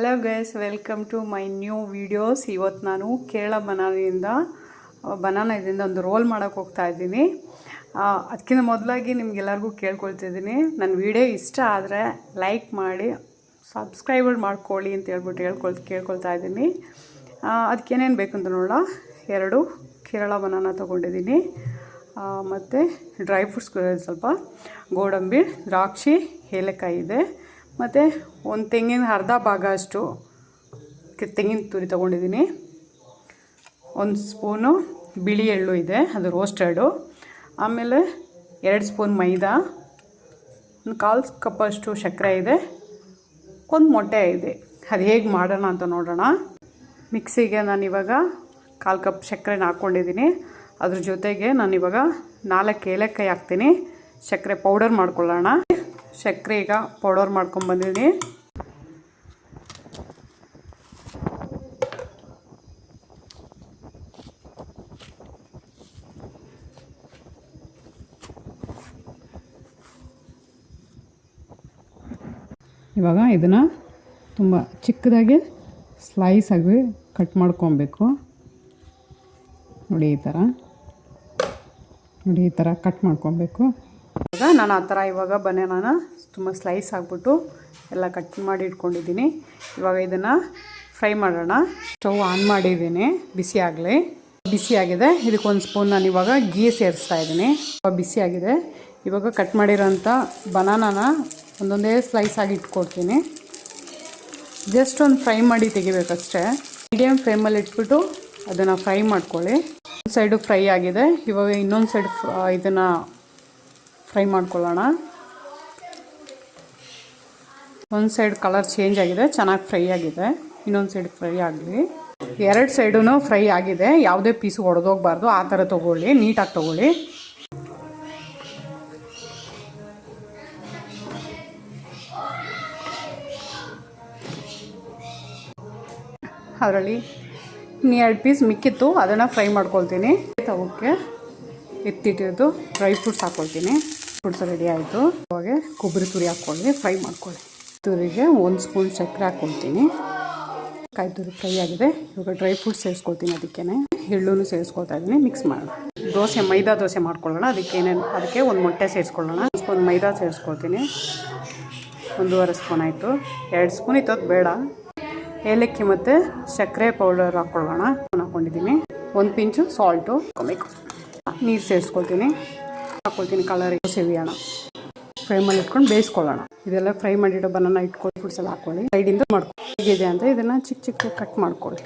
Hello guys, welcome to my new videos. ಇವತ್ತು ನಾನು ಕೇರಳ ಬನಾನದಿಂದ ಒಂದು ರೋಲ್ ಮಾಡೋಕ್ಕೆ ಹೋಗ್ತಾ ಇದ್ದೀನಿ. ಅದಕ್ಕಿಂತ ಮೊದಲಾಗಿ ನಿಮಗೆಲ್ಲರಿಗೂ ಕೇಳ್ಕೊಳ್ತಿದ್ದೀನಿ, ನನ್ನ ವಿಡಿಯೋ ಇಷ್ಟ ಆದರೆ ಲೈಕ್ ಮಾಡಿ ಸಬ್ಸ್ಕ್ರೈಬ್ ಮಾಡ್ಕೊಳ್ಳಿ ಅಂತ ಕೇಳ್ಕೊಳ್ತಾ ಇದ್ದೀನಿ. ಅದಕ್ಕೇನೇನು ಬೇಕಂತ ನೋಡೋಣ. 2 ಕೇರಳ ಬನಾನ ತೊಗೊಂಡಿದ್ದೀನಿ, ಮತ್ತು ಡ್ರೈ ಫ್ರೂಟ್ಸ್ ಸ್ವಲ್ಪ ಗೋಡಂಬಿ, ದ್ರಾಕ್ಷಿ, ಏಲಕ್ಕಾಯಿ ಇದೆ, ಮತ್ತು ಒಂದು ತೆಂಗಿನ ಅರ್ಧ ಭಾಗ ಅಷ್ಟು ತೆಂಗಿನ ತುರಿ ತೊಗೊಂಡಿದ್ದೀನಿ. 1 ಸ್ಪೂನು ಬಿಳಿ ಎಳ್ಳು ಇದೆ, ಅದು ರೋಸ್ಟೆಡು. ಆಮೇಲೆ 2 ಸ್ಪೂನ್ ಮೈದಾ, 1/4 ಕಪ್ಪಷ್ಟು ಸಕ್ಕರೆ ಇದೆ, 1 ಮೊಟ್ಟೆ ಇದೆ. ಅದು ಹೇಗೆ ಮಾಡೋಣ ಅಂತ ನೋಡೋಣ. ಮಿಕ್ಸಿಗೆ ನಾನಿವಾಗ 1/4 ಕಪ್ ಸಕ್ಕರೆನ ಹಾಕ್ಕೊಂಡಿದ್ದೀನಿ. ಅದ್ರ ಜೊತೆಗೆ ನಾನಿವಾಗ 4 ಏಲಕ್ಕಾಯಿ ಹಾಕ್ತೀನಿ. ಸಕ್ಕರೆ ಪೌಡರ್ ಮಾಡ್ಕೊಳ್ಳೋಣ. ಸಕ್ಕರೆ ಈಗ ಪೌಡರ್ ಮಾಡ್ಕೊಂಡ್ಬಂದಿದ್ದೀನಿ. ಇವಾಗ ಇದನ್ನು ತುಂಬ ಚಿಕ್ಕದಾಗಿ ಸ್ಲೈಸ್ ಆಗಿ ಕಟ್ ಮಾಡ್ಕೊಬೇಕು. ನೋಡಿ, ಈ ಥರ ಕಟ್ ಮಾಡ್ಕೊಬೇಕು. ಇವಾಗ ನಾನು ಆ ಥರ ಬನಾನಾನ ತುಂಬ ಸ್ಲೈಸ್ ಆಗಿಬಿಟ್ಟು ಎಲ್ಲ ಕಟ್ ಮಾಡಿ ಇಟ್ಕೊಂಡಿದ್ದೀನಿ. ಇವಾಗ ಇದನ್ನು ಫ್ರೈ ಮಾಡೋಣ. ಸ್ಟವ್ ಆನ್ ಮಾಡಿದ್ದೀನಿ, ಬಿಸಿಯಾಗಿದೆ. ಇದಕ್ಕೆ 1 ಸ್ಪೂನ್ ನಾನು ಇವಾಗ ಗೀ ಸೇರಿಸ್ತಾ ಇದ್ದೀನಿ. ಬಿಸಿಯಾಗಿದೆ. ಇವಾಗ ಕಟ್ ಮಾಡಿರೋಂಥ ಬನಾನಾನ ಒಂದೊಂದೇ ಸ್ಲೈಸ್ ಆಗಿ ಇಟ್ಕೊಡ್ತೀನಿ. ಜಸ್ಟ್ ಒಂದು ಫ್ರೈ ಮಾಡಿ ತೆಗಿಬೇಕಷ್ಟೇ. ಮೀಡಿಯಮ್ ಫ್ಲೇಮಲ್ಲಿ ಇಟ್ಬಿಟ್ಟು ಅದನ್ನು ಫ್ರೈ ಮಾಡ್ಕೊಳ್ಳಿ. ಒಂದು ಸೈಡು ಫ್ರೈ ಆಗಿದೆ. ಇವಾಗ ಇನ್ನೊಂದು ಸೈಡ್ ಇದನ್ನು ಫ್ರೈ ಮಾಡ್ಕೊಳ್ಳೋಣ. ಒಂದು ಸೈಡ್ ಕಲರ್ ಚೇಂಜ್ ಆಗಿದೆ, ಚೆನ್ನಾಗಿ ಫ್ರೈ ಆಗಿದೆ. ಇನ್ನೊಂದು ಸೈಡ್ ಫ್ರೈ ಆಗಲಿ. 2 ಸೈಡೂ ಫ್ರೈ ಆಗಿದೆ. ಯಾವುದೇ ಪೀಸು ಒಡೆದೋಗ್ಬಾರ್ದು, ಆ ಥರ ತೊಗೊಳ್ಳಿ, ನೀಟಾಗಿ ತೊಗೊಳ್ಳಿ. ಅದರಲ್ಲಿ 2 ಪೀಸ್ ಮಿಕ್ಕಿತ್ತು, ಅದನ್ನು ಫ್ರೈ ಮಾಡ್ಕೊಳ್ತೀನಿ. ತವಕ್ಕೆ ಎತ್ತಿಟ್ಟಿದ್ದು ಡ್ರೈ ಫ್ರೂಟ್ಸ್ ಹಾಕ್ಕೊಳ್ತೀನಿ. ಫ್ರೂಟ್ಸ್ ರೆಡಿ ಆಯಿತು. ಅವಾಗ ಕೊಬ್ಬರಿ ತುರಿ ಹಾಕ್ಕೊಳ್ಳಿ, ಫ್ರೈ ಮಾಡ್ಕೊಳ್ಳಿ. ತುರಿಗೆ 1 ಸ್ಪೂನ್ ಸಕ್ಕರೆ ಹಾಕ್ಕೊಳ್ತೀನಿ. ಕಾಯಿ ತುರಿ ಫ್ರೈ ಆಗಿದೆ. ಇವಾಗ ಡ್ರೈ ಫ್ರೂಟ್ಸ್ ಸೇರಿಸ್ಕೊಳ್ತೀನಿ. ಅದಕ್ಕೆ ಎಳ್ಳು ಸೇರಿಸ್ಕೊಳ್ತಾ ಇದ್ದೀನಿ. ಮಿಕ್ಸ್ ಮಾಡೋಣ. ಮೈದಾ ದೋಸೆ ಮಾಡ್ಕೊಳ್ಳೋಣ. ಅದಕ್ಕೆ 1 ಮೊಟ್ಟೆ ಸೇರಿಸ್ಕೊಳ್ಳೋಣ. 1 ಸ್ಪೂನ್ ಮೈದಾ ಸೇರಿಸ್ಕೊಳ್ತೀನಿ. 1.5 ಸ್ಪೂನ್ ಆಯಿತು. 2 ಸ್ಪೂನ್ ಇತ್ತು, ಅದು ಬೇಡ. ಏಲಕ್ಕಿ ಮತ್ತು ಸಕ್ಕರೆ ಪೌಡರ್ ಹಾಕ್ಕೊಂಡಿದ್ದೀನಿ. 1 ಪಿಂಚು ಸಾಲ್ಟು ಹಾಕ್ಕೊಬೇಕು. ನೀರು ಸೇರಿಸ್ಕೊಳ್ತೀನಿ. ಕಲರಿಗೆ ಸೇವಿಯೋಣ. ಫ್ರೈಮಲ್ಲಿ ಇಟ್ಕೊಂಡು ಬೇಯಿಸ್ಕೊಳ್ಳೋಣ. ಇದೆಲ್ಲ ಫ್ರೈ ಮಾಡಿರೋ ಬನಾನ ಇಟ್ಕೊಂಡು ಫ್ರೂಟ್ಸ್ ಎಲ್ಲ ಹಾಕ್ಕೊಳ್ಳಿ. ಸೈಡಿಂದ ಹೇಗಿದೆ ಅಂತ ಇದನ್ನು ಚಿಕ್ಕ ಕಟ್ ಮಾಡ್ಕೊಳ್ಳಿ.